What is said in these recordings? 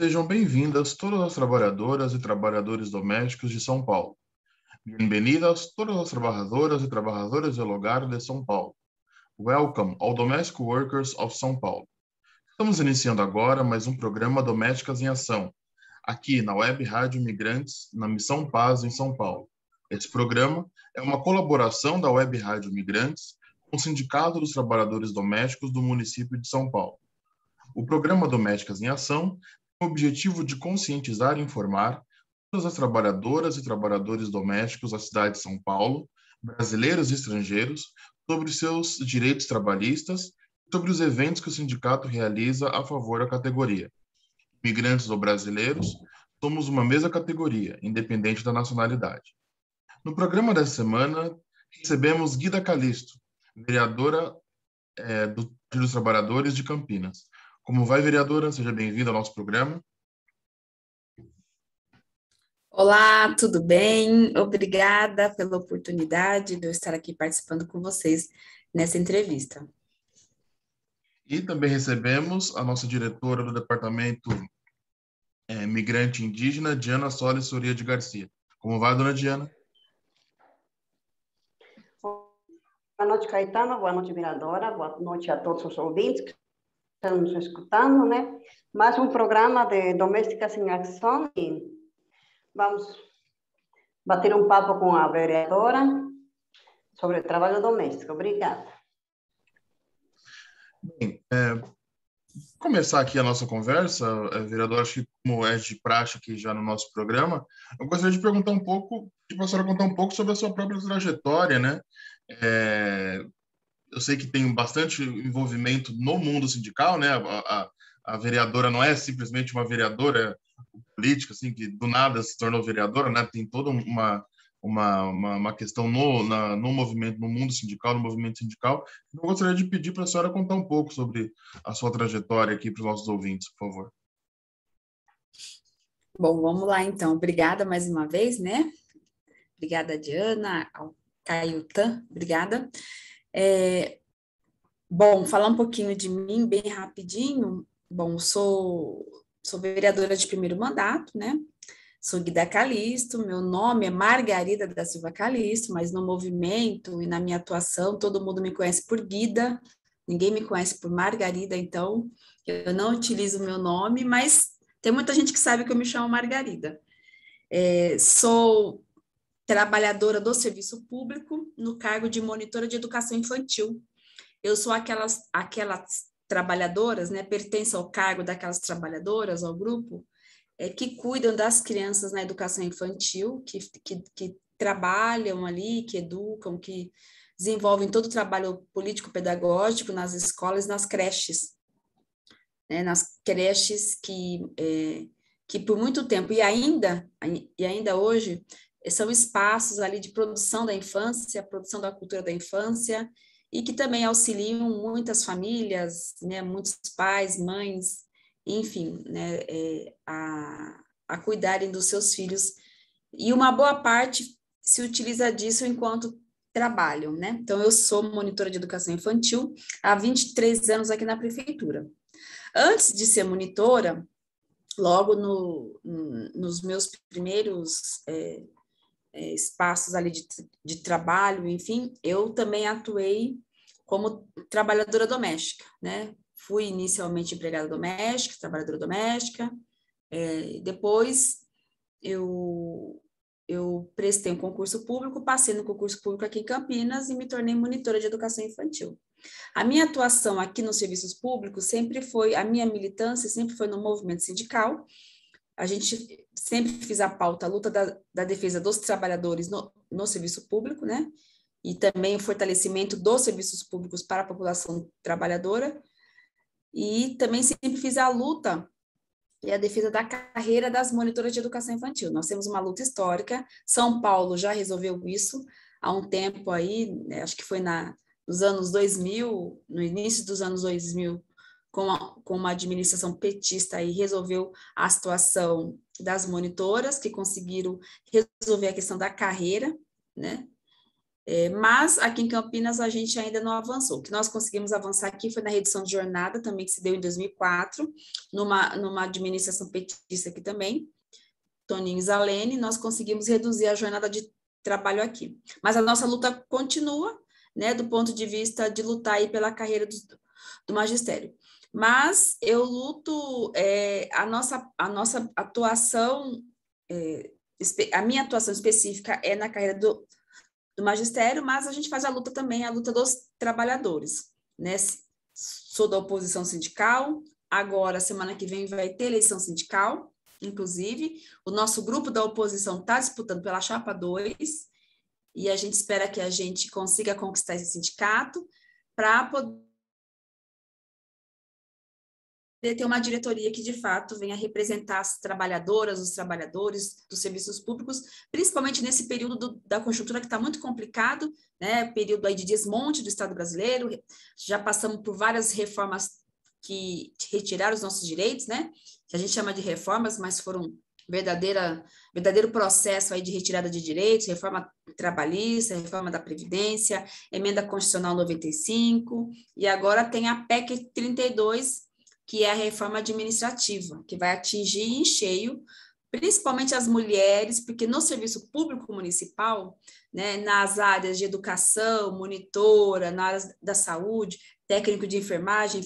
Sejam bem-vindas todas as trabalhadoras e trabalhadores domésticos de São Paulo. Bienvenidas todas as trabalhadoras e trabalhadores del hogar de São Paulo. Welcome all domestic workers of São Paulo. Estamos iniciando agora mais um programa Domésticas em Ação, aqui na Web Rádio Migrantes, na Missão Paz, em São Paulo. Esse programa é uma colaboração da Web Rádio Migrantes com o Sindicato dos Trabalhadores Domésticos do município de São Paulo. O programa Domésticas em Ação tem o objetivo de conscientizar e informar todas as trabalhadoras e trabalhadores domésticos da cidade de São Paulo, brasileiros e estrangeiros, sobre seus direitos trabalhistas e sobre os eventos que o sindicato realiza a favor da categoria. Imigrantes ou brasileiros, somos uma mesma categoria, independente da nacionalidade. No programa dessa semana, recebemos Guida Calisto, vereadora do Partido dos Trabalhadores de Campinas. Como vai, vereadora? Seja bem-vinda ao nosso programa. Olá, tudo bem? Obrigada pela oportunidade de eu estar aqui participando com vocês nessa entrevista. E também recebemos a nossa diretora do Departamento Migrante Indígena, Diana Solis Soria de Garcia. Como vai, dona Diana? Boa noite, Caetano. Boa noite, vereadora. Boa noite a todos os ouvintes que estão nos escutando, né? Mais um programa de Domésticas em Ação e vamos bater um papo com a vereadora sobre trabalho doméstico. Obrigada. Bem, começar aqui a nossa conversa, vereadora, acho que como é de praxe aqui já no nosso programa, eu gostaria de perguntar um pouco, de a senhora contar um pouco sobre a sua própria trajetória, né? Eu sei que tem bastante envolvimento no mundo sindical, né? A vereadora não é simplesmente uma vereadora política, assim, que do nada se tornou vereadora, né? Tem toda uma questão no movimento, no mundo sindical, no movimento sindical. Eu gostaria de pedir para a senhora contar um pouco sobre a sua trajetória aqui para os nossos ouvintes, por favor. Bom, vamos lá então. Obrigada mais uma vez, né? Obrigada, Diana, ao Caiutan, obrigada. Bom, falar um pouquinho de mim, bem rapidinho. Bom, sou vereadora de primeiro mandato, né? Sou Guida Calisto, meu nome é Margarida da Silva Calisto, mas no movimento e na minha atuação, todo mundo me conhece por Guida, ninguém me conhece por Margarida, então eu não utilizo o meu nome, mas tem muita gente que sabe que eu me chamo Margarida. Sou trabalhadora do serviço público no cargo de monitora de educação infantil. Eu sou aquelas trabalhadoras, né, pertenço ao cargo daquelas trabalhadoras, ao grupo, que cuidam das crianças na educação infantil, que trabalham ali, que educam, que desenvolvem todo o trabalho político-pedagógico nas escolas, nas creches, né, nas creches que por muito tempo, e ainda hoje, são espaços ali de produção da infância, produção da cultura da infância, e que também auxiliam muitas famílias, né, muitos pais, mães, enfim, né, a cuidarem dos seus filhos, e uma boa parte se utiliza disso enquanto trabalham, né? Então, eu sou monitora de educação infantil há 23 anos aqui na prefeitura. Antes de ser monitora, logo nos meus primeiros espaços ali de trabalho, enfim, eu também atuei como trabalhadora doméstica, né? Fui inicialmente empregada doméstica, trabalhadora doméstica, depois eu prestei um concurso público, passei no concurso público aqui em Campinas e me tornei monitora de educação infantil. A minha atuação aqui nos serviços públicos a minha militância sempre foi no movimento sindical. A gente sempre fez a pauta, a luta da defesa dos trabalhadores no serviço público, né? E também o fortalecimento dos serviços públicos para a população trabalhadora. E também sempre fiz a luta e a defesa da carreira das monitoras de educação infantil. Nós temos uma luta histórica, São Paulo já resolveu isso há um tempo aí, né? Acho que foi nos anos 2000, no início dos anos 2000, com uma administração petista aí, resolveu a situação das monitoras, que conseguiram resolver a questão da carreira, né? Mas aqui em Campinas a gente ainda não avançou. O que nós conseguimos avançar aqui foi na redução de jornada, também que se deu em 2004, numa administração petista aqui também, Toninho e Zalene, nós conseguimos reduzir a jornada de trabalho aqui. Mas a nossa luta continua, né, do ponto de vista de lutar aí pela carreira do magistério. Mas eu luto, a nossa atuação, a minha atuação específica é na carreira do magistério, mas a gente faz a luta também, a luta dos trabalhadores, né? Sou da oposição sindical, agora, semana que vem, vai ter eleição sindical, inclusive, o nosso grupo da oposição está disputando pela Chapa 2, e a gente espera que a gente consiga conquistar esse sindicato para poder ter uma diretoria que, de fato, venha representar as trabalhadoras, os trabalhadores dos serviços públicos, principalmente nesse período da conjuntura que está muito complicado, né? Período aí de desmonte do Estado brasileiro, já passamos por várias reformas que retiraram os nossos direitos, né? Que a gente chama de reformas, mas foram verdadeiro processo aí de retirada de direitos, reforma trabalhista, reforma da Previdência, emenda constitucional 95, e agora tem a PEC 32, que é a reforma administrativa, que vai atingir em cheio, principalmente as mulheres, porque no serviço público municipal, né, nas áreas de educação, monitora, na área da saúde, técnico de enfermagem,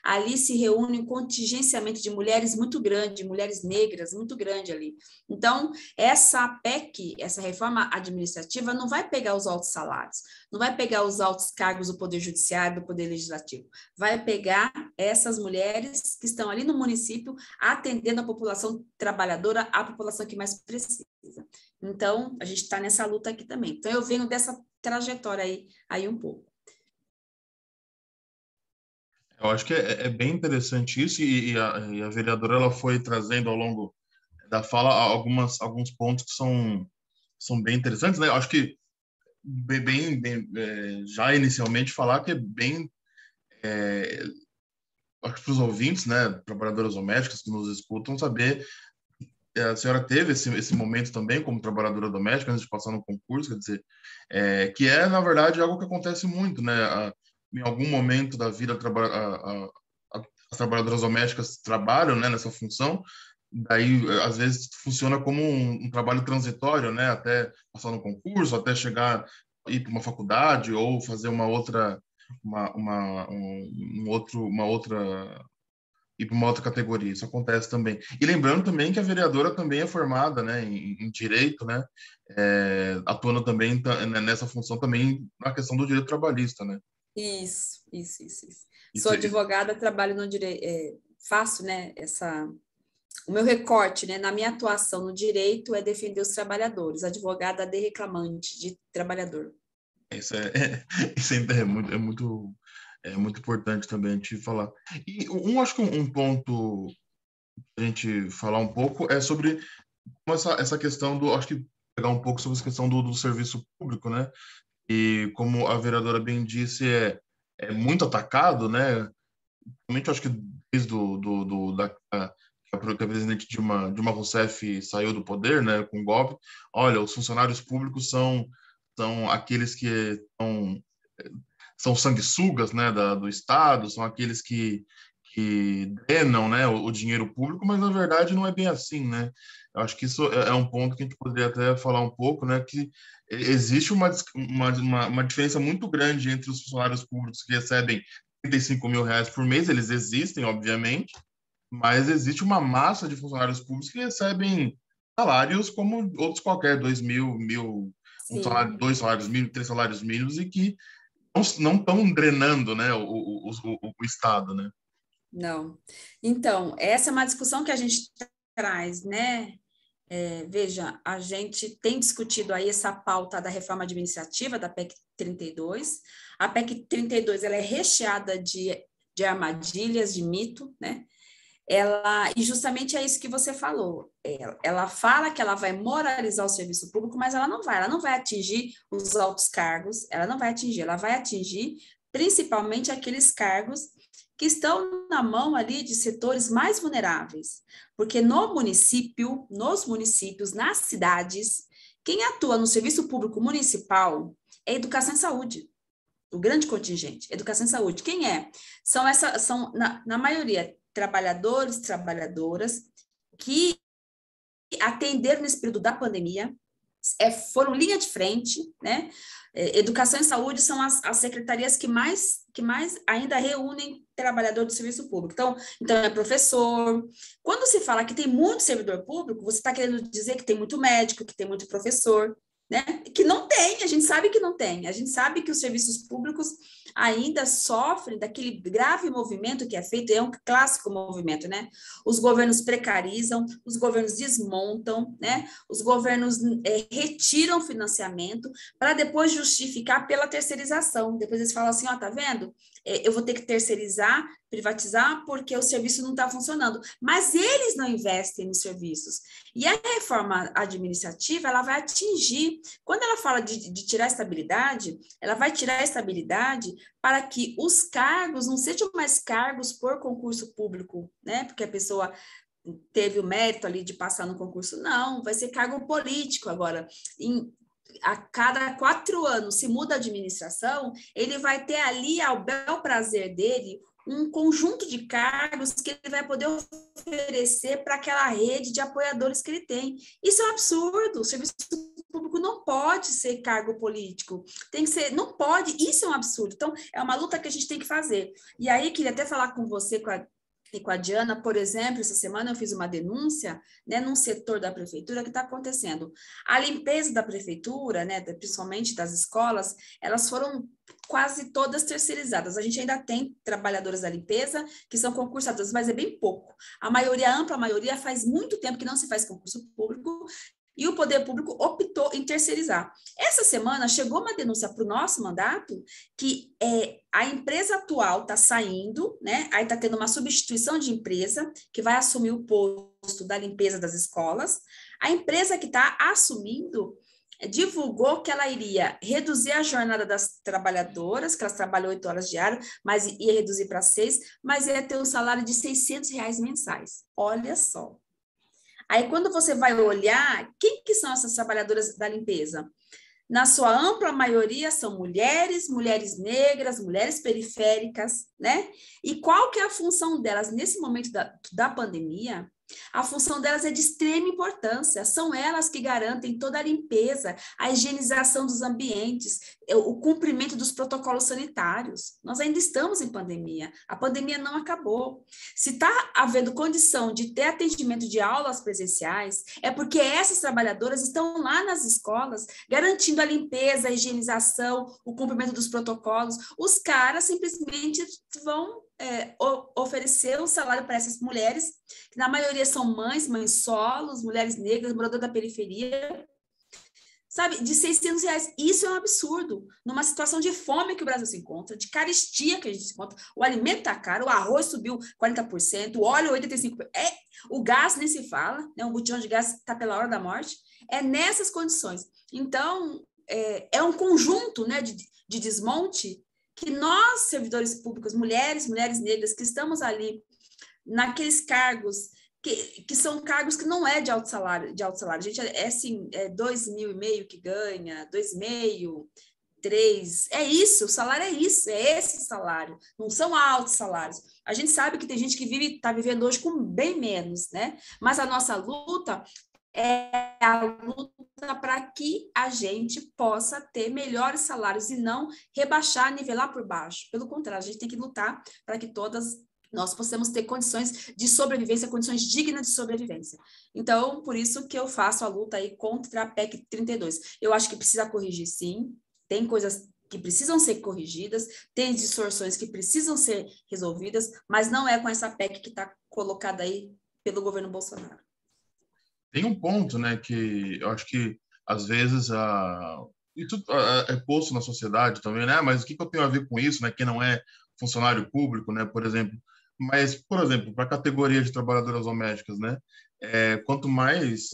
ali se reúne um contingenciamento de mulheres muito grande, mulheres negras muito grande ali. Então, essa PEC, essa reforma administrativa, não vai pegar os altos salários, não vai pegar os altos cargos do Poder Judiciário, do Poder Legislativo, vai pegar essas mulheres que estão ali no município atendendo a população trabalhadora, a população que mais precisa. Então, a gente está nessa luta aqui também. Então, eu venho dessa trajetória aí um pouco. Eu acho que é bem interessante isso, e a vereadora ela foi trazendo ao longo da fala alguns pontos que são bem interessantes, né? Eu acho que já inicialmente falar que é bem, acho que para os ouvintes, né, trabalhadoras domésticas que nos escutam, saber a senhora teve esse momento também como trabalhadora doméstica antes de passar no concurso, quer dizer, que é na verdade algo que acontece muito, né? Em algum momento da vida as trabalhadoras domésticas trabalham, né, nessa função, daí às vezes funciona como um trabalho transitório, né, até passar no concurso, até chegar ir para uma faculdade ou fazer uma outra ir para uma outra categoria. Isso acontece também. E lembrando também que a vereadora também é formada, né, em direito, né, atuando também nessa função também na questão do direito trabalhista, né? Isso. Sou advogada, trabalho no direito, faço, né, o meu recorte, né, na minha atuação no direito é defender os trabalhadores, advogada de reclamante, de trabalhador. Isso é muito importante também a gente falar. E acho que um ponto a gente falar um pouco é sobre essa questão acho que pegar um pouco sobre essa questão do serviço público, né? E como a vereadora bem disse, é muito atacado, né? Realmente acho que desde que a presidente Dilma Rousseff saiu do poder, né, com o golpe, olha, os funcionários públicos são aqueles que são sanguessugas, né, do Estado, são aqueles que drenam, né, o dinheiro público, mas na verdade não é bem assim, né? Eu acho que isso é um ponto que a gente poderia até falar um pouco, né, que existe uma diferença muito grande entre os funcionários públicos que recebem R$35 mil por mês, eles existem, obviamente, mas existe uma massa de funcionários públicos que recebem salários como outros qualquer, 2 mil, um salário, 2 salários mínimos, 3 salários mínimos, e que não estão drenando, né, o Estado, né? Não. Então, essa é uma discussão que a gente traz, né? Veja, a gente tem discutido aí essa pauta da reforma administrativa, da PEC 32. A PEC 32 ela é recheada de armadilhas, de mito, né? E justamente é isso que você falou. Ela fala que ela vai moralizar o serviço público, mas ela não vai atingir os altos cargos, ela vai atingir principalmente aqueles cargos que estão na mão ali de setores mais vulneráveis, porque nos municípios, nas cidades, quem atua no serviço público municipal, é educação e saúde. O grande contingente, educação e saúde. Quem é? São na maioria, trabalhadores, trabalhadoras que atenderam nesse período da pandemia, foram linha de frente, né? Educação e saúde são as secretarias que mais ainda reúnem trabalhador do serviço público. Então é professor. Quando se fala que tem muito servidor público, você está querendo dizer que tem muito médico, que tem muito professor, né? Que não tem, a gente sabe que não tem. A gente sabe que os serviços públicos ainda sofrem daquele grave movimento que é feito, é um clássico movimento, né? Os governos precarizam, os governos desmontam, né? Os governos retiram financiamento para depois justificar pela terceirização. Depois eles falam assim, ó, tá vendo? Eu vou ter que terceirizar, privatizar, porque o serviço não está funcionando. Mas eles não investem nos serviços. E a reforma administrativa, ela vai atingir, quando ela fala de tirar a estabilidade, ela vai tirar a estabilidade para que os cargos não sejam mais cargos por concurso público, né? Porque a pessoa teve o mérito ali de passar no concurso. Não, vai ser cargo político agora. A cada 4 anos, se muda a administração, ele vai ter ali, ao bel prazer dele, um conjunto de cargos que ele vai poder oferecer para aquela rede de apoiadores que ele tem. Isso é um absurdo. O serviço público não pode ser cargo político. Tem que ser, não pode. Isso é um absurdo. Então, é uma luta que a gente tem que fazer. E aí, queria até falar com você, com a Diana, por exemplo, essa semana eu fiz uma denúncia, né, num setor da prefeitura que está acontecendo. A limpeza da prefeitura, né, principalmente das escolas, elas foram quase todas terceirizadas. A gente ainda tem trabalhadoras da limpeza que são concursadoras, mas é bem pouco. A maioria, a ampla maioria, faz muito tempo que não se faz concurso público, e o poder público optou em terceirizar. Essa semana chegou uma denúncia para o nosso mandato que a empresa atual está saindo, né? Aí está tendo uma substituição de empresa que vai assumir o posto da limpeza das escolas. A empresa que está assumindo divulgou que ela iria reduzir a jornada das trabalhadoras, que elas trabalham 8 horas diárias, mas ia reduzir para 6, mas ia ter um salário de R$600 mensais. Olha só. Aí, quando você vai olhar, quem que são essas trabalhadoras da limpeza? Na sua ampla maioria, são mulheres, mulheres negras, mulheres periféricas, né? E qual que é a função delas nesse momento da pandemia? A função delas é de extrema importância, são elas que garantem toda a limpeza, a higienização dos ambientes, o cumprimento dos protocolos sanitários. Nós ainda estamos em pandemia, a pandemia não acabou. Se está havendo condição de ter atendimento de aulas presenciais, é porque essas trabalhadoras estão lá nas escolas, garantindo a limpeza, a higienização, o cumprimento dos protocolos. Os caras simplesmente vão oferecer um salário para essas mulheres, que na maioria são mães solos, mulheres negras, moradoras da periferia, sabe, de R$600. Isso é um absurdo, numa situação de fome que o Brasil se encontra, de carestia que a gente se encontra, o alimento está caro, o arroz subiu 40%, o óleo 85%, o gás nem se fala, né, o botijão de gás está pela hora da morte, é nessas condições. Então, é um conjunto, né, de desmonte que nós, servidores públicos, mulheres negras, que estamos ali naqueles cargos que são cargos que não é de alto salário. A gente assim, é 2.500 que ganha, 2.500, 3, é isso, o salário é isso, é esse salário, não são altos salários. A gente sabe que tem gente que está vivendo hoje com bem menos, né? Mas a nossa luta é a luta para que a gente possa ter melhores salários e não rebaixar, nivelar por baixo. Pelo contrário, a gente tem que lutar para que todas nós possamos ter condições de sobrevivência, condições dignas de sobrevivência. Então, por isso que eu faço a luta aí contra a PEC 32. Eu acho que precisa corrigir, sim, tem coisas que precisam ser corrigidas, tem distorções que precisam ser resolvidas, mas não é com essa PEC que está colocada aí pelo governo Bolsonaro. Tem um ponto, né, que eu acho que às vezes isso é posto na sociedade também, né? Mas o que eu tenho a ver com isso, né? Quem não é funcionário público, né, por exemplo. Mas, por exemplo, para a categoria de trabalhadoras domésticas, né? Quanto mais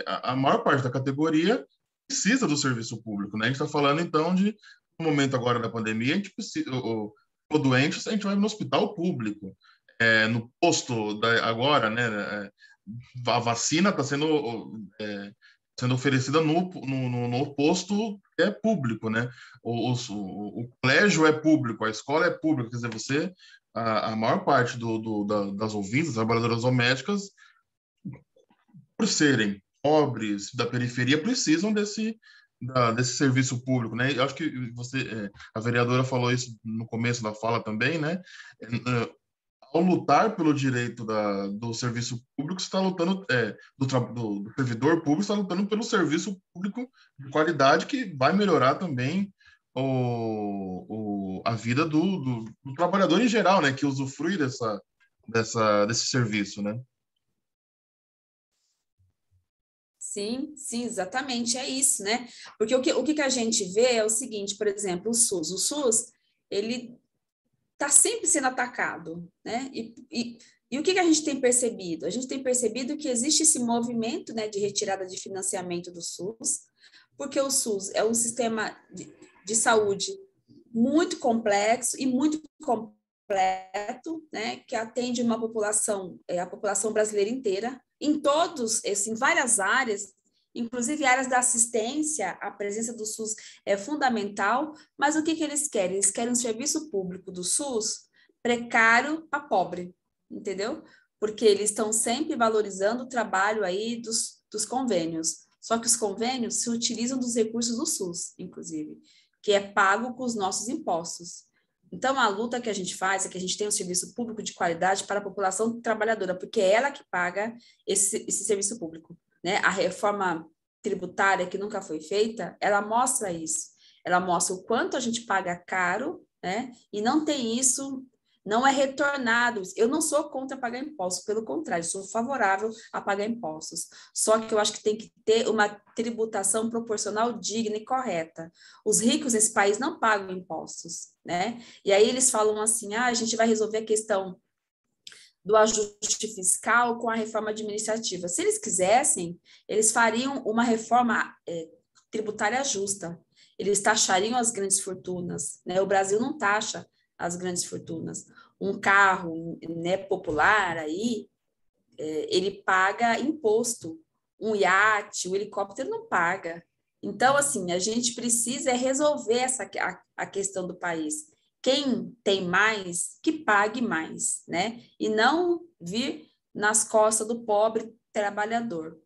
a maior parte da categoria precisa do serviço público, né? A gente está falando então no momento agora da pandemia, a gente precisa, o doente, a gente vai no hospital público, no posto agora, né? A vacina está sendo oferecida no posto é público, né? O colégio é público, a escola é pública, quer dizer, a maior parte das ouvintes, trabalhadoras domésticas, por serem pobres da periferia, precisam desse serviço público, né? Eu acho que a vereadora falou isso no começo da fala também, né? Ao lutar pelo direito do serviço público, você está lutando, do servidor público, está lutando pelo serviço público de qualidade que vai melhorar também a vida do trabalhador em geral, né? Que usufrui desse serviço, né? Sim, sim, exatamente, é isso, né? Porque o que a gente vê é o seguinte, por exemplo, o SUS, ele está sempre sendo atacado, né? E o que a gente tem percebido? A gente tem percebido que existe esse movimento, né, de retirada de financiamento do SUS, porque o SUS é um sistema de saúde muito complexo e muito completo, né, que atende uma população, a população brasileira inteira, em várias áreas, inclusive áreas da assistência, a presença do SUS é fundamental, mas o que eles querem? Eles querem um serviço público do SUS precário a pobre, entendeu? Porque eles estão sempre valorizando o trabalho aí dos convênios, só que os convênios se utilizam dos recursos do SUS, inclusive, que é pago com os nossos impostos. Então, a luta que a gente faz é que a gente tenha um serviço público de qualidade para a população trabalhadora, porque é ela que paga esse serviço público, né? A reforma tributária que nunca foi feita, ela mostra isso. Ela mostra o quanto a gente paga caro, né? E não tem isso, não é retornado. Eu não sou contra pagar impostos, pelo contrário, sou favorável a pagar impostos. Só que eu acho que tem que ter uma tributação proporcional digna e correta. Os ricos nesse país não pagam impostos, né? E aí eles falam assim, a gente vai resolver a questão do ajuste fiscal com a reforma administrativa. Se eles quisessem, eles fariam uma reforma tributária justa. Eles taxariam as grandes fortunas, né? O Brasil não taxa as grandes fortunas. Um carro, né, popular aí, ele paga imposto. Um iate, um helicóptero não paga. Então, assim, a gente precisa resolver a questão do país. Quem tem mais, que pague mais, né? E não vir nas costas do pobre trabalhador.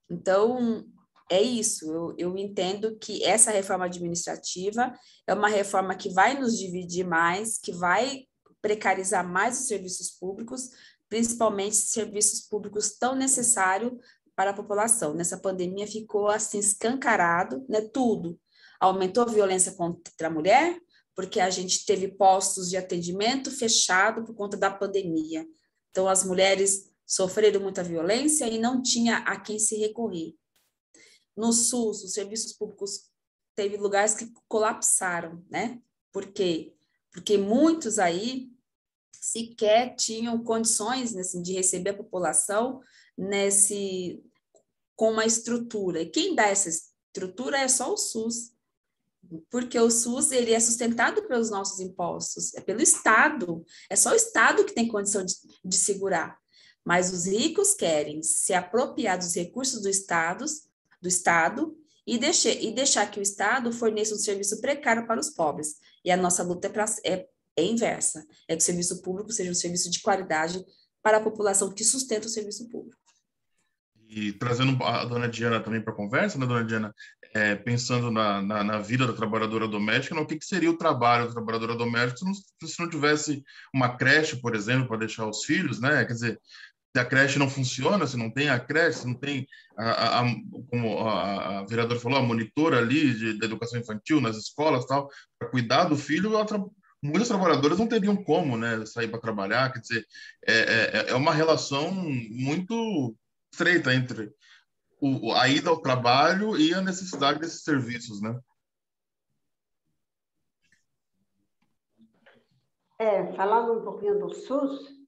Então, é isso. Eu entendo que essa reforma administrativa é uma reforma que vai nos dividir mais, que vai precarizar mais os serviços públicos, principalmente serviços públicos tão necessários para a população. Nessa pandemia ficou assim escancarado, né, tudo. Aumentou a violência contra a mulher, porque a gente teve postos de atendimento fechado por conta da pandemia. Então, as mulheres sofreram muita violência e não tinha a quem se recorrer. No SUS, os serviços públicos teve lugares que colapsaram, né? Por quê? Porque muitos aí sequer tinham condições assim, de receber a população com uma estrutura. E quem dá essa estrutura é só o SUS, porque o SUS ele é sustentado pelos nossos impostos, é pelo Estado, é só o Estado que tem condição de segurar. Mas os ricos querem se apropriar dos recursos do Estado e deixar que o Estado forneça um serviço precário para os pobres. E a nossa luta é inversa, é que o serviço público seja um serviço de qualidade para a população que sustenta o serviço público. E trazendo a dona Diana também para a conversa, né, dona Diana? Pensando na vida da trabalhadora doméstica, o que seria o trabalho da trabalhadora doméstica se não tivesse uma creche, por exemplo, para deixar os filhos, né? Quer dizer, se a creche não funciona, se não tem a creche, se não tem, como a vereadora falou, a monitora ali da educação infantil nas escolas, tal, para cuidar do filho, muitas trabalhadoras não teriam como, né, sair para trabalhar. Quer dizer, é uma relação muito estreita entre a ida ao trabalho e a necessidade desses serviços, né? Falando um pouquinho do SUS,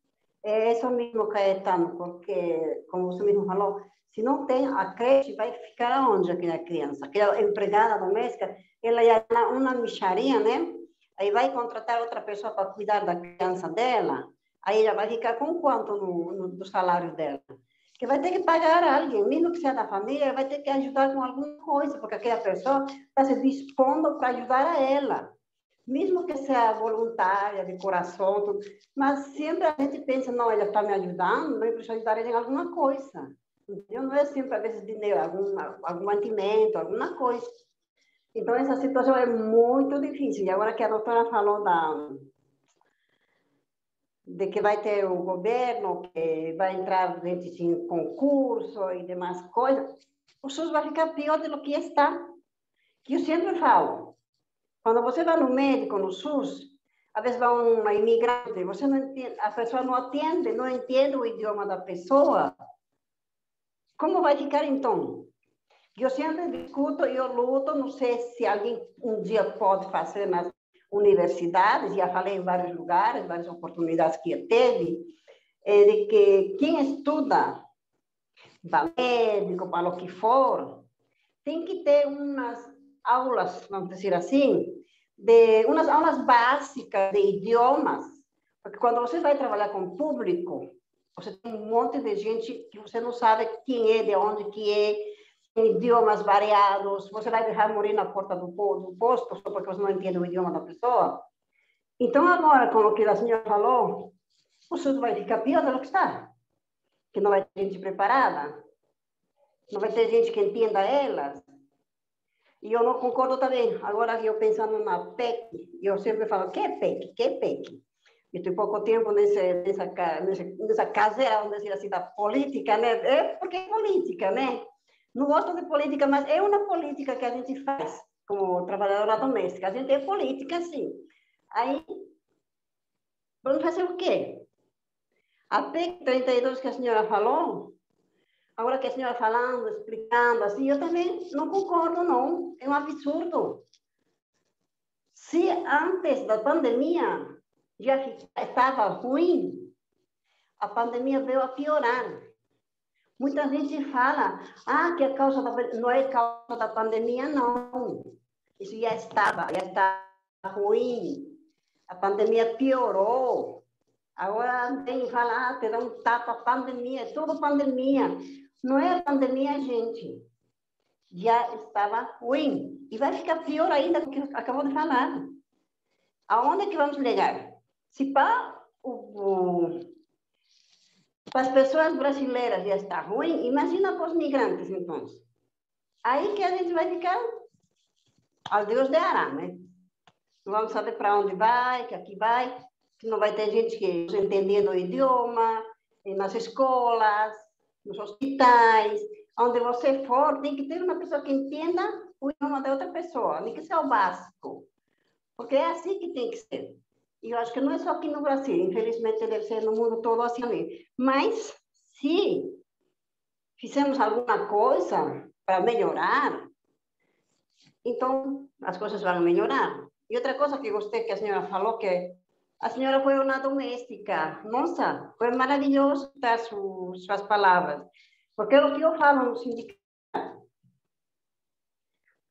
é isso mesmo, Caetano, porque, como você mesmo falou, se não tem a creche, vai ficar aonde aquela criança? Aquela empregada doméstica, ela é uma mixaria, né? Aí vai contratar outra pessoa para cuidar da criança dela, aí ela vai ficar com quanto do salário dela? que vai ter que pagar alguém, mesmo que seja da família, vai ter que ajudar com alguma coisa, porque aquela pessoa está se dispondo para ajudar a ela. Mesmo que seja voluntária, de coração, tudo. Mas sempre a gente pensa, não, ele está me ajudando, eu preciso ajudar ele em alguma coisa. Entendeu? Não é sempre, às vezes, dinheiro, algum mantimento, alguma coisa. Então, essa situação é muito difícil. E agora que a doutora falou de que vai ter o governo, que vai entrar gente em concurso e demais coisas, o SUS vai ficar pior do que está. Que eu sempre falo, quando você vai no médico, no SUS, às vezes vai uma imigrante, você não entende, a pessoa não atende, não entende o idioma da pessoa, como vai ficar então? Eu sempre discuto e eu luto, não sei se alguém um dia pode fazer nas universidades, já falei em vários lugares, várias oportunidades que eu teve, de que quem estuda para médico, para o que for, tem que ter umas aulas, vamos dizer assim, umas aulas básicas de idiomas, porque quando você vai trabalhar com público, você tem um monte de gente que você não sabe quem é, de onde que é, idiomas variados, você vai deixar morrer na porta do posto só porque você não entende o idioma da pessoa. Então, agora, com o que a senhora falou, o SUS vai ficar pior do que está, que não vai ter gente preparada, não vai ter gente que entenda elas. E eu não concordo também. Agora, eu pensando na PEC, eu sempre falo, que é PEC? Que é PEC? Eu tenho pouco tempo nessa caseira, vamos dizer assim, da política, né? É porque é política, né? Não gosto de política, mas é uma política que a gente faz como trabalhadora doméstica. A gente é política, sim. Aí, vamos fazer o quê? A PEC 32 que a senhora falou, agora que a senhora falando, explicando, assim, eu também não concordo, não. É um absurdo. Se antes da pandemia já estava ruim, a pandemia veio a piorar. Muita gente fala, que a causa não é causa da pandemia, não. Isso já estava ruim. A pandemia piorou. Agora tem que falar, te dá um tapa, pandemia, é tudo pandemia. Não é a pandemia, gente. Já estava ruim. E vai ficar pior ainda do que acabou de falar. Aonde que vamos ligar? Se para as pessoas brasileiras já está ruim, imagina para os migrantes, então. Aí que a gente vai ficar ao Deus de Ará, né? Não vamos saber para onde vai, que aqui vai, que não vai ter gente que entendendo o idioma, nas escolas, nos hospitais, onde você for, tem que ter uma pessoa que entenda o idioma da outra pessoa, nem que seja o básico. Porque é assim que tem que ser. E eu acho que não é só aqui no Brasil, infelizmente deve ser no mundo todo assim. Mas, se fizermos alguma coisa para melhorar, então as coisas vão melhorar. E outra coisa que gostei que a senhora falou, que a senhora foi uma doméstica. Nossa, foi maravilhoso escutar suas palavras. Porque é o que eu falo no sindicato.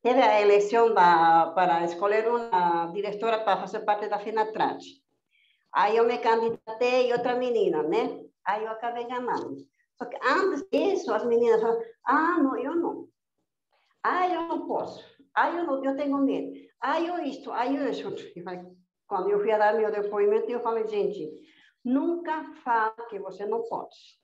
Teve a eleição para escolher uma diretora para fazer parte da FENATRAT. Aí eu me candidatei e outra menina, né? Aí eu acabei ganhando. Só que antes disso, as meninas falaram, não, eu não. Eu não posso. Eu tenho medo. Eu isto, eu isso. Quando eu fui a dar meu depoimento, eu falei, gente, nunca fala que você não pode.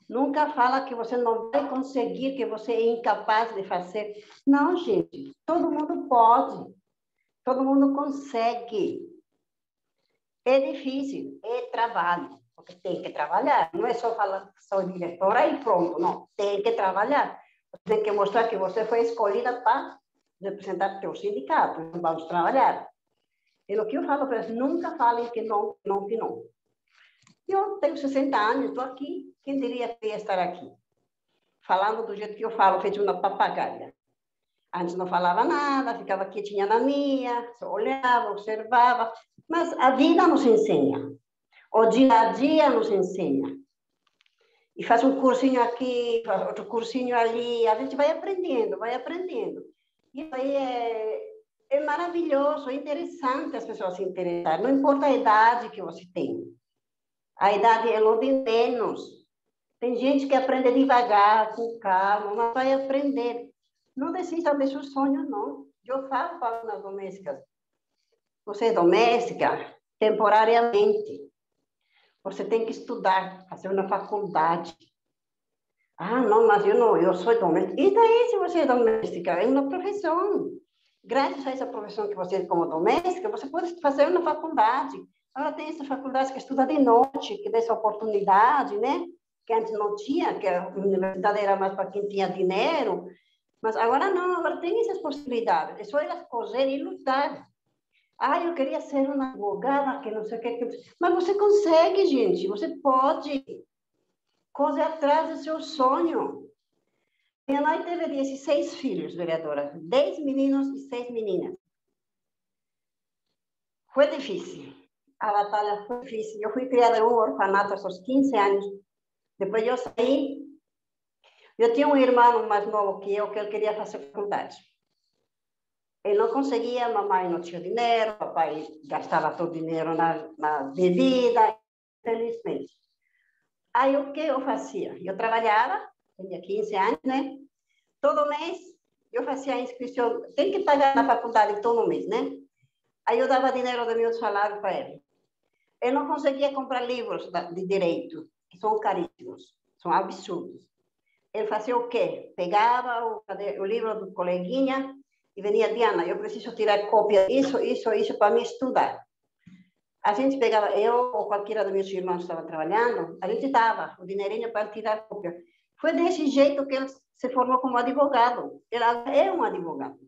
Nunca fala que você não vai conseguir, que você é incapaz de fazer. Não, gente, todo mundo pode. Todo mundo consegue. É difícil, é trabalho, porque tem que trabalhar. Não é só falar que sou diretora e pronto, não. Tem que trabalhar. Você tem que mostrar que você foi escolhida para representar o teu sindicato. Vamos trabalhar. É o que eu falo para eles, nunca falem que não, que não. Eu tenho 60 anos, estou aqui. Quem diria que ia estar aqui? Falando do jeito que eu falo, feito uma papagaia. Antes não falava nada, ficava quietinha na minha, só olhava, observava. Mas a vida nos ensina. O dia a dia nos ensina. E faz um cursinho aqui, faz outro cursinho ali. A gente vai aprendendo, vai aprendendo. E aí é maravilhoso, é interessante as pessoas se interessarem. Não importa a idade que você tem. A idade é o de menos. Tem gente que aprende devagar, com calma, mas vai aprender. Não desista de seus sonhos, não. Eu falo para as domésticas. Você é doméstica temporariamente. Você tem que estudar, fazer uma faculdade. Ah, não, mas eu não, eu sou doméstica. E daí se você é doméstica? É uma profissão. Graças a essa profissão que você tem como doméstica, você pode fazer uma faculdade. Agora tem essa faculdade que estuda de noite, que dá essa oportunidade, né? Que antes não tinha, que a universidade era mais para quem tinha dinheiro. Mas agora não, agora tem essas possibilidades. É só elas correrem e lutar. Ah, eu queria ser uma advogada, que não sei o que. Mas você consegue, gente. Você pode correr atrás do seu sonho. Minha mãe teve 16 filhos, vereadora. 10 meninos e 6 meninas. Foi difícil. A batalha foi difícil. Eu fui criada em um orfanato aos 15 anos. Depois eu saí. Eu tinha um irmão mais novo que ele queria fazer faculdade. Ele não conseguia, a mamãe não tinha dinheiro, o papai gastava todo o dinheiro na bebida, infelizmente. Aí o que eu fazia? Eu trabalhava, tinha 15 anos, né? Todo mês eu fazia a inscrição, tem que pagar na faculdade todo mês, né? Aí eu dava dinheiro do meu salário para ele. Ele não conseguia comprar livros de direito, que são caríssimos, são absurdos. Ele fazia o quê? Pegava o livro do coleguinha e venia, Diana, eu preciso tirar cópia isso para me estudar. A gente pegava, eu ou qualquer dos meus irmãos estava trabalhando, a gente dava o dinheirinho para tirar cópia. Foi desse jeito que ele se formou como advogado. Ele é um advogado.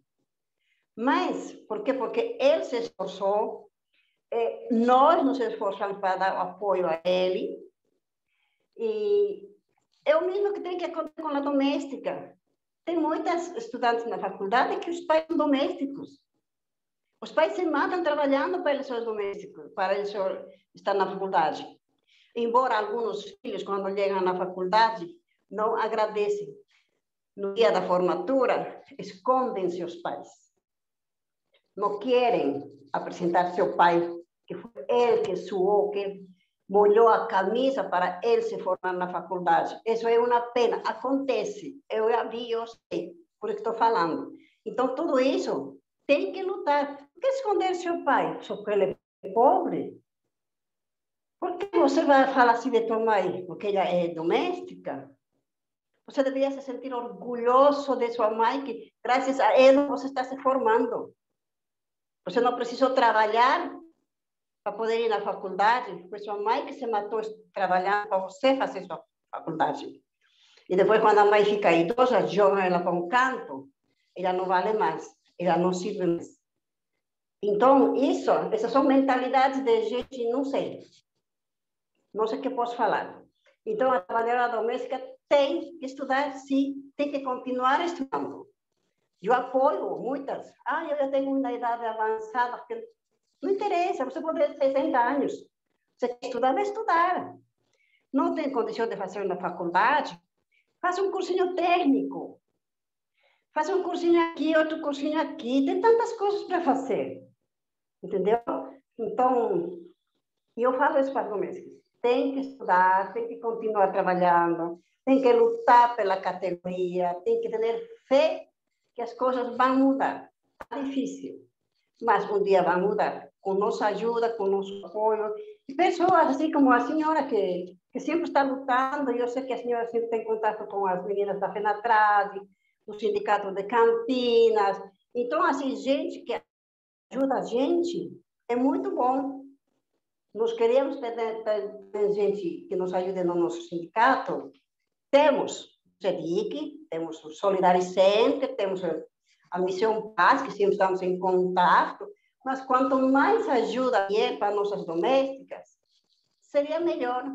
Mas, por quê? Porque ele se esforçou, nós nos esforçamos para dar apoio a ele, e é o mesmo que tem que acontecer com a doméstica. Tem muitas estudantes na faculdade que os pais são domésticos. Os pais se matam trabalhando para eles ser domésticos, para eles estar na faculdade. Embora alguns filhos, quando chegam na faculdade, não agradecem. No dia da formatura, escondem seus pais. Não querem apresentar seu pai, que foi ele que suou, que molhou a camisa para ele se formar na faculdade. Isso é uma pena. Acontece. Eu já vi, eu sei. Por isso estou falando. Então, tudo isso tem que lutar. Por que esconder seu pai? Só porque ele é pobre? Por que você vai falar assim de tua mãe? Porque ela é doméstica? Você deveria se sentir orgulhoso de sua mãe, que graças a ela você está se formando. Você não precisou trabalhar para poder ir na faculdade. Foi sua mãe que se matou trabalhando para você fazer sua faculdade. E depois, quando a mãe fica idosa, joga ela para um canto, ela não vale mais, ela não sirve mais. Então, essas são mentalidades de gente, não sei o que posso falar. Então, a trabalhadora doméstica tem que estudar, sim, tem que continuar estudando. Eu apoio muitas. Eu já tenho uma idade avançada, porque não interessa, você pode ter 60 anos. Você quer estudar, vai estudar. Não tem condição de fazer uma faculdade? Faça um cursinho técnico. Faça um cursinho aqui, outro cursinho aqui. Tem tantas coisas para fazer. Entendeu? Então, eu falo isso para os domésticos. Tem que estudar, tem que continuar trabalhando, tem que lutar pela categoria, tem que ter fé que as coisas vão mudar. Está difícil, mas um dia vai mudar. Com nossa ajuda, com nosso apoio. E pessoas assim como a senhora, que sempre está lutando, e eu sei que a senhora sempre tem contato com as meninas da FENATRAD, do Sindicato de Campinas. Então, assim, gente que ajuda a gente, é muito bom. Nós queremos ter gente que nos ajude no nosso sindicato. Temos o SEDIC, temos o Solidaricente, temos a Missão Paz, que sempre estamos em contato, mas quanto mais ajuda vier para nossas domésticas, seria melhor.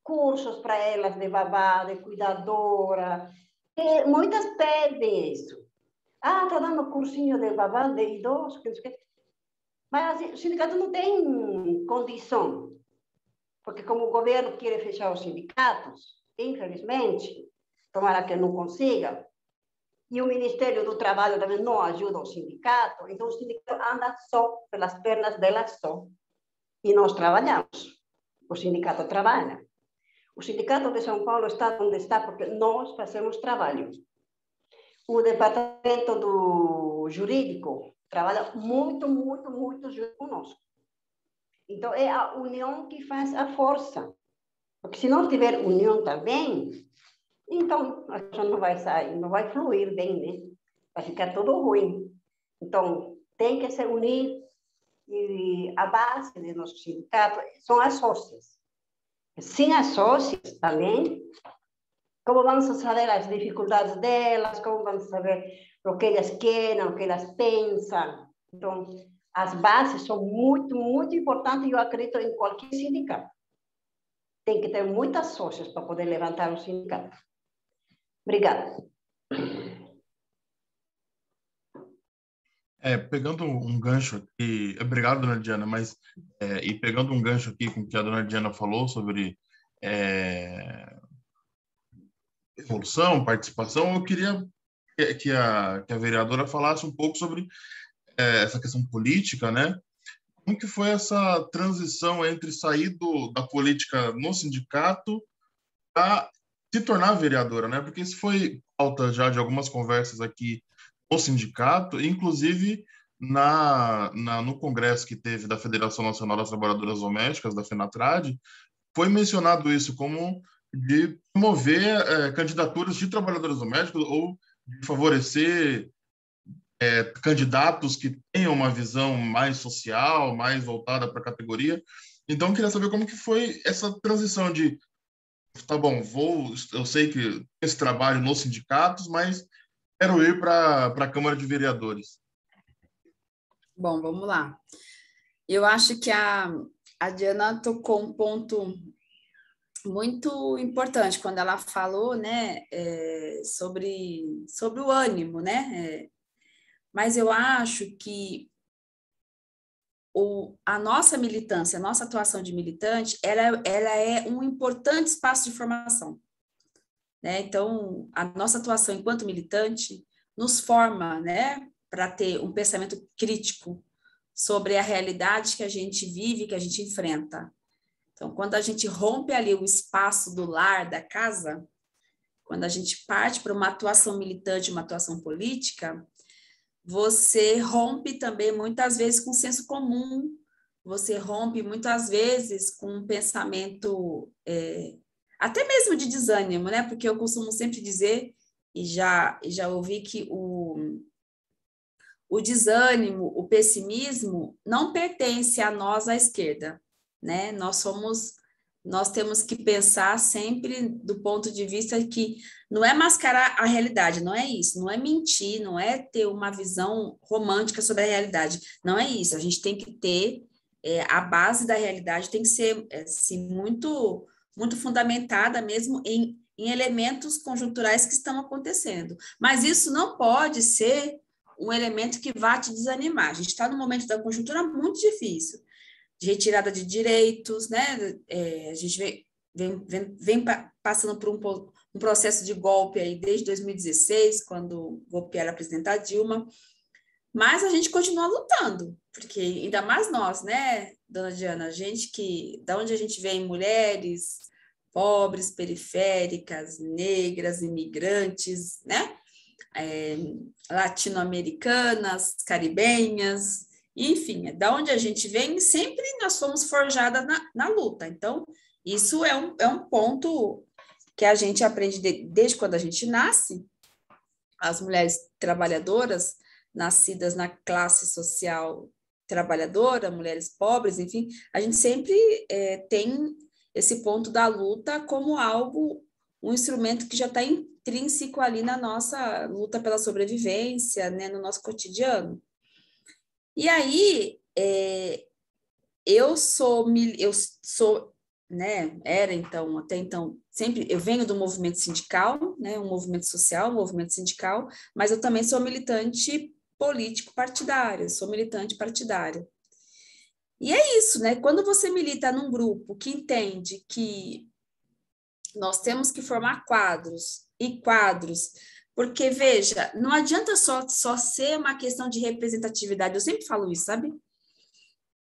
Cursos para elas de babá, de cuidadora. E muitas pedem isso. Está dando cursinho de babá, de idoso, mas assim, o sindicato não tem condição, porque como o governo quer fechar os sindicatos, infelizmente, tomara que não consiga, e o Ministério do Trabalho também não ajuda o sindicato, então o sindicato anda só, pelas pernas dela só. E nós trabalhamos, o sindicato trabalha. O Sindicato de São Paulo está onde está porque nós fazemos trabalho. O departamento do jurídico trabalha muito junto conosco. Então, é a união que faz a força. Porque se não tiver união também, então a coisa não vai sair, não vai fluir bem, né? Vai ficar tudo ruim. Então, tem que se unir. E a base do nosso sindicato são as sócias. Sem as sócias também, como vamos saber as dificuldades delas, como vamos saber o que elas querem, o que elas pensam. Então, as bases são muito importantes e eu acredito em qualquer sindicato. Tem que ter muitas sócias para poder levantar o sindicato. Obrigada. Pegando um gancho aqui, obrigado, dona Diana, mas e pegando um gancho aqui com o que a dona Diana falou sobre evolução, participação, eu queria que a vereadora falasse um pouco sobre essa questão política, né? Como que foi essa transição entre sair da política no sindicato para se tornar vereadora, né? Porque isso foi pauta já de algumas conversas aqui no sindicato, inclusive no congresso que teve da Federação Nacional das Trabalhadoras Domésticas, da FENATRAD, foi mencionado isso como de promover candidaturas de trabalhadoras domésticas ou de favorecer candidatos que tenham uma visão mais social, mais voltada para a categoria. Então, eu queria saber como que foi essa transição de, tá bom, eu sei que esse trabalho nos sindicatos, mas quero ir para a Câmara de Vereadores. Bom, vamos lá. Eu acho que a Diana tocou um ponto muito importante quando ela falou, né, sobre o ânimo, né? Mas eu acho que a nossa militância, a nossa atuação de militante, ela é um importante espaço de formação, né? Então, a nossa atuação enquanto militante nos forma, né, para ter um pensamento crítico sobre a realidade que a gente vive, que a gente enfrenta. Então, quando a gente rompe ali o espaço do lar, da casa, quando a gente parte para uma atuação militante, uma atuação política, você rompe também muitas vezes com o senso comum, você rompe muitas vezes com um pensamento até mesmo de desânimo, né? Porque eu costumo sempre dizer, e já ouvi que o desânimo, o pessimismo não pertence a nós à esquerda, né? Nós temos que pensar sempre do ponto de vista que não é mascarar a realidade, não é isso, não é mentir, não é ter uma visão romântica sobre a realidade, não é isso, a gente tem que ter a base da realidade, tem que ser assim, muito fundamentada mesmo em elementos conjunturais que estão acontecendo, mas isso não pode ser um elemento que vá te desanimar. A gente está num momento da conjuntura muito difícil, de retirada de direitos, né? A gente vem passando por um processo de golpe aí desde 2016, quando golpearam a presidenta Dilma, mas a gente continua lutando, porque ainda mais nós, né, dona Diana, da onde a gente vem, mulheres pobres, periféricas, negras, imigrantes, né? Latino-americanas, caribenhas, enfim, da onde a gente vem, sempre nós fomos forjadas na luta. Então, isso é um ponto que a gente aprende desde quando a gente nasce. As mulheres trabalhadoras, nascidas na classe social trabalhadora, mulheres pobres, enfim, a gente sempre tem esse ponto da luta como um instrumento que já está intrínseco ali na nossa luta pela sobrevivência, né, no nosso cotidiano. E aí, eu sou, né, até então, sempre, eu venho do movimento sindical, né, um movimento social, um movimento sindical, mas eu também sou militante político partidária, sou militante partidária. E é isso, né, quando você milita num grupo que entende que nós temos que formar quadros, porque, veja, não adianta só ser uma questão de representatividade, eu sempre falo isso, sabe?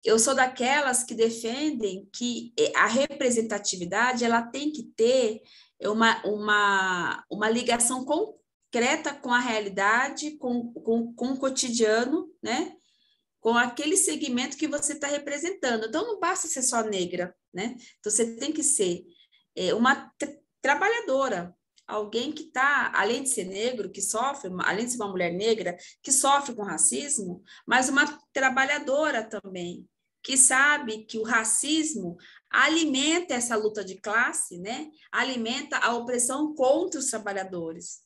eu sou daquelas que defendem que a representatividade ela tem que ter uma ligação concreta com a realidade, com o cotidiano, né? Com aquele segmento que você está representando. Então, não basta ser só negra, né? Então, você tem que ser uma trabalhadora, alguém que está, além de ser negro, que sofre, além de ser uma mulher negra, que sofre com racismo, mas uma trabalhadora também, que sabe que o racismo alimenta essa luta de classe, né? Alimenta a opressão contra os trabalhadores.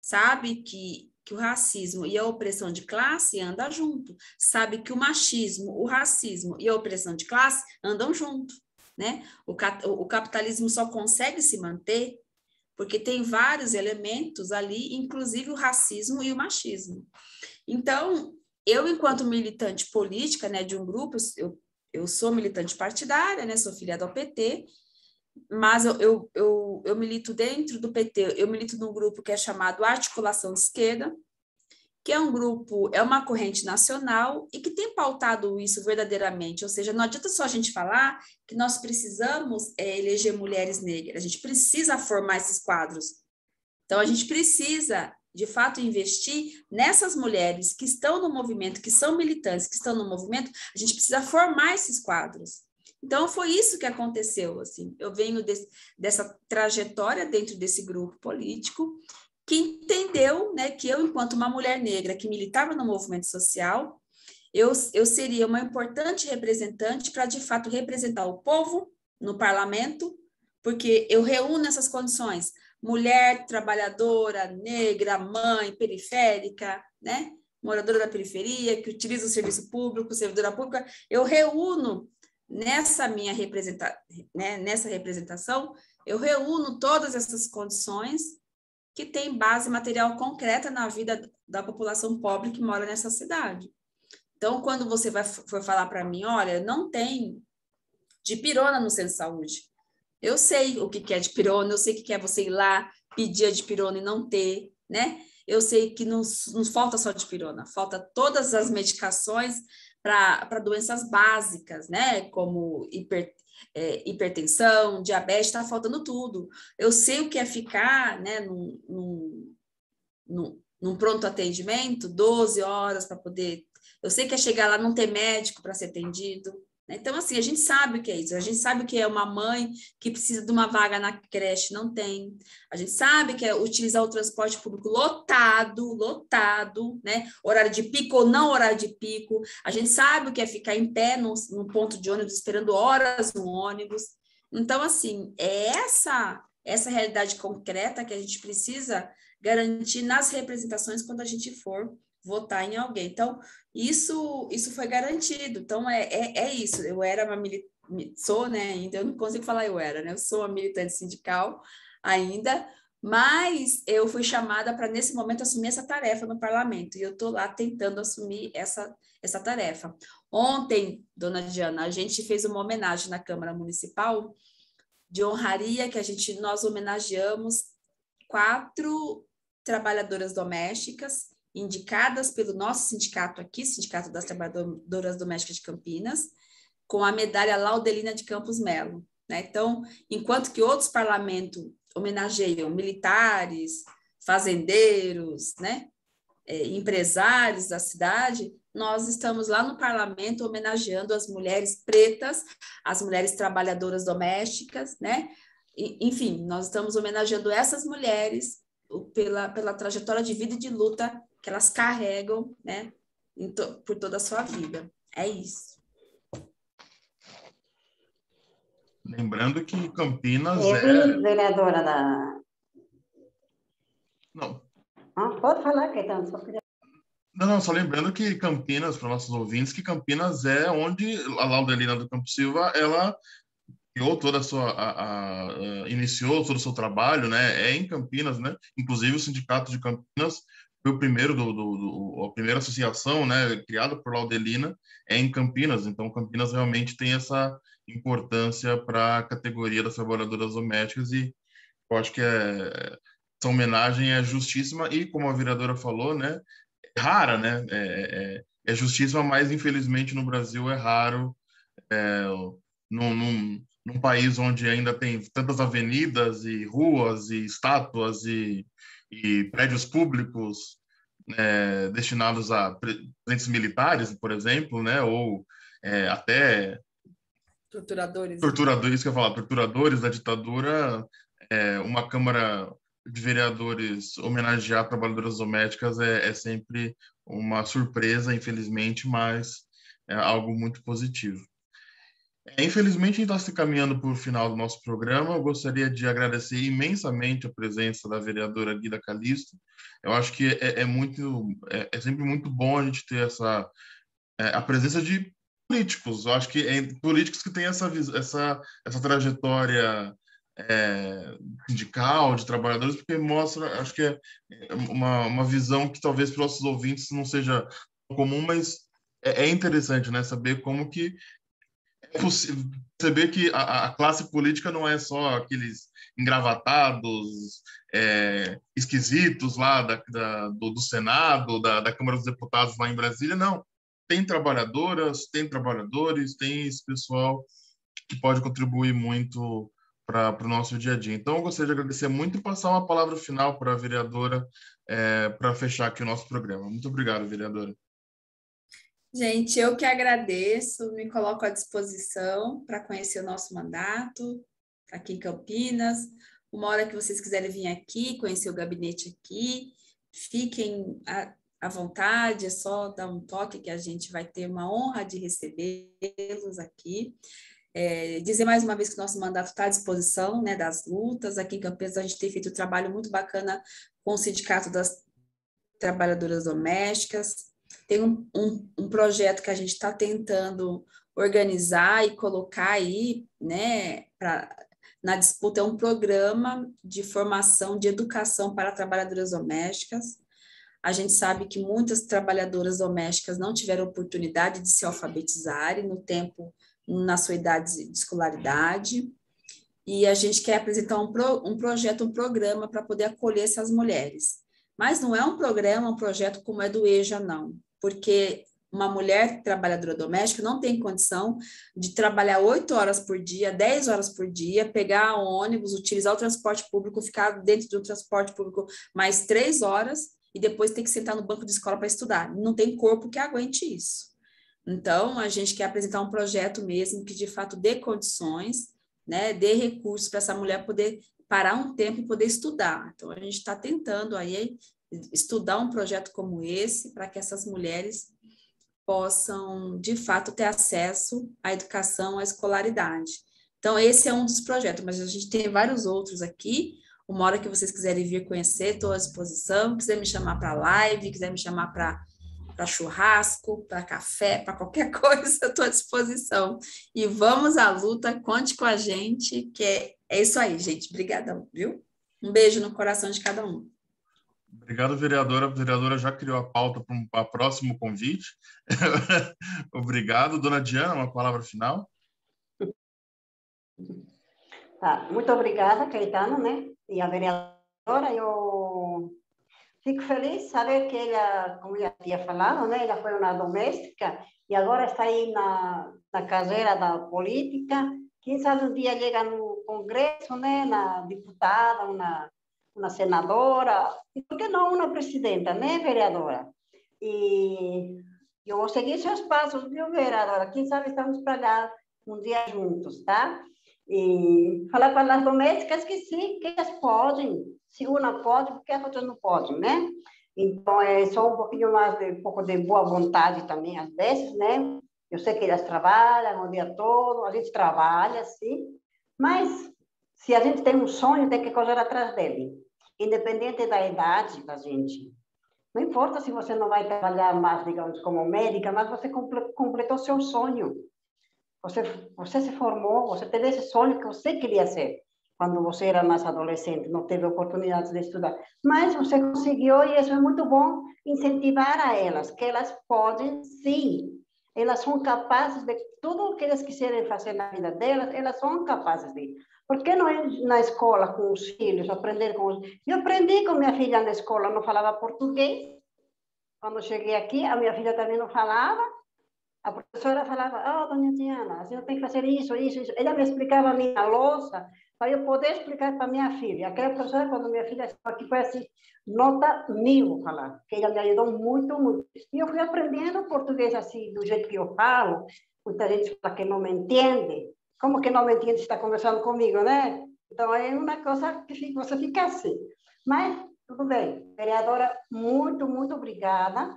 Sabe que o racismo e a opressão de classe andam junto. Sabe que o machismo, o racismo e a opressão de classe andam junto, né? O capitalismo só consegue se manter porque tem vários elementos ali, inclusive o racismo e o machismo. Então, eu, enquanto militante política, né, de um grupo, eu sou militante partidária, né, sou filiada ao PT, mas eu milito dentro do PT, eu milito num grupo que é chamado Articulação de Esquerda, que é um grupo, é uma corrente nacional e que tem pautado isso verdadeiramente, ou seja, não adianta só a gente falar que nós precisamos eleger mulheres negras, a gente precisa formar esses quadros. Então, a gente precisa, de fato, investir nessas mulheres que estão no movimento, que são militantes, que estão no movimento, a gente precisa formar esses quadros. Então, foi isso que aconteceu, assim, eu venho dessa trajetória dentro desse grupo político, que entendeu, né, que eu, enquanto uma mulher negra que militava no movimento social, eu seria uma importante representante para, de fato, representar o povo no parlamento, porque eu reúno essas condições, mulher, trabalhadora, negra, mãe, periférica, né, moradora da periferia, que utiliza o serviço público, servidora pública, eu reúno nessa minha nessa representação, eu reúno todas essas condições que tem base material concreta na vida da população pobre que mora nessa cidade. Então, quando você for falar para mim, olha, não tem dipirona no centro de saúde. Eu sei o que é dipirona, eu sei o que é você ir lá pedir a dipirona e não ter, né? Eu sei que não falta só dipirona, falta todas as medicações para doenças básicas, né? Como hipertensão, diabetes, está faltando tudo. Eu sei o que é ficar, né, num pronto atendimento, 12 horas para poder... Eu sei que é chegar lá não ter médico para ser atendido. Né? Então, assim, a gente sabe o que é isso. A gente sabe o que é uma mãe que precisa de uma vaga na creche, não tem. A gente sabe que é utilizar o transporte público lotado, né? Horário de pico ou não horário de pico. A gente sabe o que é ficar em pé num ponto de ônibus, esperando horas no ônibus. Então, assim, é essa realidade concreta que a gente precisa garantir nas representações quando a gente for votar em alguém. Então, isso foi garantido. Então, é isso. Eu era uma sou, né, ainda, eu não consigo falar eu era, né? Eu sou uma militante sindical ainda, mas eu fui chamada para, nesse momento, assumir essa tarefa no parlamento, e eu estou lá tentando assumir essa tarefa. Ontem, dona Diana, a gente fez uma homenagem na Câmara Municipal de honraria, que nós homenageamos 4 trabalhadoras domésticas indicadas pelo nosso sindicato aqui, Sindicato das Trabalhadoras Domésticas de Campinas, com a medalha Laudelina de Campos Melo. Né? Então, enquanto que outros parlamentos homenageiam militares, fazendeiros, né? Empresários da cidade, nós estamos lá no parlamento homenageando as mulheres pretas, as mulheres trabalhadoras domésticas, né? Enfim, nós estamos homenageando essas mulheres pela trajetória de vida e de luta que elas carregam, né, por toda a sua vida. É isso. Lembrando que Campinas vereadora da... Não. Pode falar, Caetano, só queria... Não, só lembrando que Campinas, para nossos ouvintes, que Campinas é onde a Laudelina do Campos Silva, ela criou toda a sua, iniciou todo o seu trabalho, né? É em Campinas, né? Inclusive o Sindicato de Campinas foi o primeiro a primeira associação, né? Criada por Laudelina é em Campinas. Então Campinas realmente tem essa importância para a categoria das trabalhadoras domésticas e eu acho que essa homenagem é justíssima e como a vereadora falou, né? Rara, né? é justíssima, mas infelizmente no Brasil é raro, é, num país onde ainda tem tantas avenidas e ruas e estátuas e prédios públicos destinados a presentes militares, por exemplo, né, ou até Torturadores, né? torturadores, isso que eu ia falar, torturadores da ditadura, uma Câmara de Vereadores homenagear trabalhadoras domésticas é sempre uma surpresa, infelizmente, mas é algo muito positivo. Infelizmente, a gente está se caminhando para o final do nosso programa. Eu gostaria de agradecer imensamente a presença da vereadora Guida Calisto. Eu acho que é sempre muito bom a gente ter a presença de políticos. Eu acho que políticos que têm essa trajetória sindical, de trabalhadores, porque mostra, acho que é uma visão que talvez para os nossos ouvintes não seja comum, mas é interessante, né? Saber como que é possível perceber que a classe política não é só aqueles engravatados, esquisitos lá do Senado, da Câmara dos Deputados lá em Brasília, não. Tem trabalhadoras, tem trabalhadores, tem esse pessoal que pode contribuir muito para o nosso dia a dia. Então, eu gostaria de agradecer muito e passar uma palavra final para a vereadora para fechar aqui o nosso programa. Muito obrigado, vereadora. Gente, eu que agradeço, me coloco à disposição para conhecer o nosso mandato aqui em Campinas. Uma hora que vocês quiserem vir aqui, conhecer o gabinete aqui, fiquem à vontade, é só dar um toque que a gente vai ter uma honra de recebê-los aqui. Dizer mais uma vez que o nosso mandato está à disposição, né, das lutas. Aqui em Campinas a gente tem feito um trabalho muito bacana com o Sindicato das Trabalhadoras Domésticas. Tem um projeto que a gente está tentando organizar e colocar aí, né, na disputa, é um programa de formação, de educação para trabalhadoras domésticas. A gente sabe que muitas trabalhadoras domésticas não tiveram oportunidade de se alfabetizarem no tempo, na sua idade de escolaridade, e a gente quer apresentar um projeto, um programa para poder acolher essas mulheres. Mas não é um programa, um projeto como é do EJA, não, porque uma mulher trabalhadora doméstica não tem condição de trabalhar 8 horas por dia, 10 horas por dia, pegar um ônibus, utilizar o transporte público, ficar dentro do transporte público mais 3 horas e depois ter que sentar no banco de escola para estudar. Não tem corpo que aguente isso. Então, a gente quer apresentar um projeto mesmo que, de fato, dê condições, né, dê recursos para essa mulher poder parar um tempo e poder estudar. Então, a gente está tentando aí estudar um projeto como esse para que essas mulheres possam, de fato, ter acesso à educação, à escolaridade. Então, esse é um dos projetos, mas a gente tem vários outros aqui. Uma hora que vocês quiserem vir conhecer, estou à disposição. Quiser me chamar para live, quiser me chamar para churrasco, para café, para qualquer coisa, eu estou à disposição. E vamos à luta, conte com a gente, que é isso aí, gente. Obrigadão, viu? Um beijo no coração de cada um. Obrigado, vereadora. A vereadora já criou a pauta para o próximo convite. Obrigado. Dona Diana, uma palavra final. Tá, muito obrigada, Caetano, né? E a vereadora, eu fico feliz de saber que ela, como já tinha falado, né? Ela foi uma doméstica e agora está aí na carreira da política. Quem sabe um dia chega no Congresso, né? Na diputada, uma senadora, e por que não uma presidenta, né, vereadora? E eu vou seguir seus passos, viu, vereadora? Quem sabe estamos para lá um dia juntos, tá? E falar para as domésticas que sim, que elas podem, se uma pode, porque as outras não podem, né? Então, é só um pouquinho mais um pouco de boa vontade também, às vezes, né? Eu sei que elas trabalham o dia todo, a gente trabalha, sim, mas se a gente tem um sonho, tem que correr atrás dele, independente da idade da gente. Não importa se você não vai trabalhar mais, digamos, como médica, mas você completou seu sonho. Você se formou, você teve esse sonho que você queria ser quando você era mais adolescente, não teve oportunidade de estudar. Mas você conseguiu e isso é muito bom, incentivar a elas, que elas podem, sim. Elas são capazes de tudo o que elas quiserem fazer na vida delas, elas são capazes de. Por que não ir na escola com os filhos, aprender com os... Eu aprendi com minha filha na escola, não falava português, Quando cheguei aqui, a minha filha também não falava. A professora falava, dona Diana, a senhora tem que fazer isso, isso, isso. Ela me explicava a minha louça, para eu poder explicar para minha filha. Aquela professora, quando minha filha estava aqui, foi assim, nota 1000, falar, que ela me ajudou muito, muito. E eu fui aprendendo português assim, do jeito que eu falo. Muita gente fala que não me entende. Como que não me entende se está conversando comigo, né? Então, é uma coisa que você fica assim. Mas, tudo bem. Vereadora, muito, muito obrigada.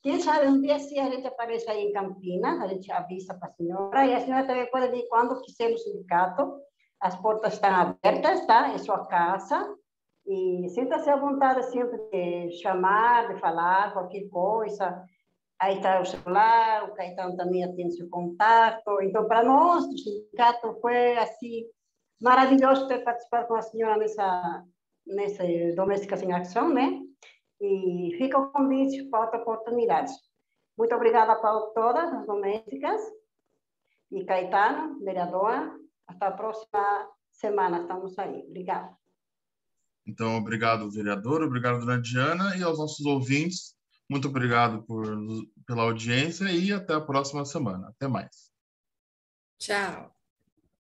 Quem sabe um dia se a gente aparece aí em Campinas, a gente avisa para a senhora, e a senhora também pode vir quando quiser no sindicato, as portas estão abertas, tá? É sua casa, e sinta-se à vontade sempre de chamar, de falar, qualquer coisa. Aí está o celular, o Caetano também tem seu contato. Então, para nós, o sindicato foi assim, maravilhoso ter participado com a senhora nessa Domésticas em Ação, né? E fica o convite para outra oportunidade. Muito obrigada para todas as domésticas. E Caetano, vereadora, até a próxima semana. Estamos aí. Obrigada. Então, obrigado, vereador, obrigado, dona Diana, e aos nossos ouvintes, muito obrigado pela audiência e até a próxima semana. Até mais. Tchau.